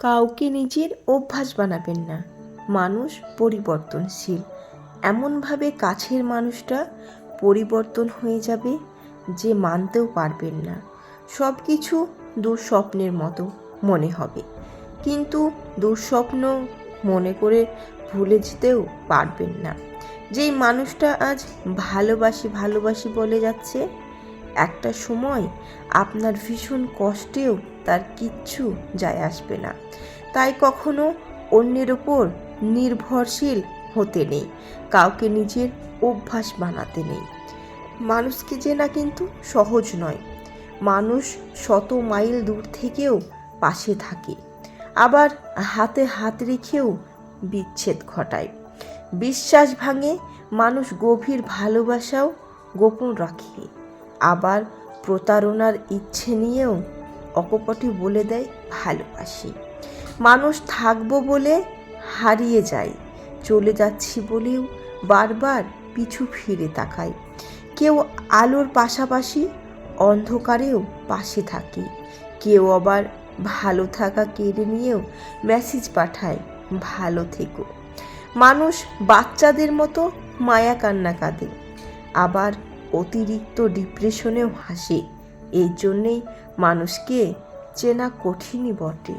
কাউকে নিজের অভ্যাস বানাবেন না। মানুষ পরিবর্তনশীল। এমনভাবে কাছের মানুষটা পরিবর্তন হয়ে যাবে যে মানতেও পারবেন না। সব কিছু দুঃস্বপ্নের মতো মনে হবে, কিন্তু দুঃস্বপ্ন মনে করে ভুলে যেতেও পারবেন না। যেই মানুষটা আজ ভালোবাসি ভালোবাসি বলে যাচ্ছে, একটা সময় আপনার ভীষণ কষ্টেও তার কিচ্ছু যায় আসবে না। তাই কখনো অন্যের ওপর নির্ভরশীল হতে নেই, কাউকে নিজের অভ্যাস বানাতে নেই। মানুষকে চেনা কিন্তু সহজ নয়। মানুষ শত মাইল দূর থেকেও পাশে থাকে, আবার হাতে হাত রেখেও বিচ্ছেদ ঘটায়। বিশ্বাস ভাঙে, মানুষ গভীর ভালোবাসাও গোপন রাখে, আবার প্রতারণার ইচ্ছে নিয়েও অকপটে বলে দেয় ভালোবাসি। মানুষ থাকবো বলে হারিয়ে যায়, চলে যাচ্ছি বলেও বারবার পিছু ফিরে তাকায়। কেউ আলোর পাশাপাশি অন্ধকারেও পাশে থাকে, কেউ আবার ভালো থাকা কেড়ে নিয়েও মেসেজ পাঠায় ভালো থেকো। মানুষ বাচ্চাদের মতো মায়া কান্না কাঁদে, আবার অতিরিক্ত ডিপ্রেশনেও হাসে। এই জন্যেই মানুষকে চেনা কঠিনই বটে।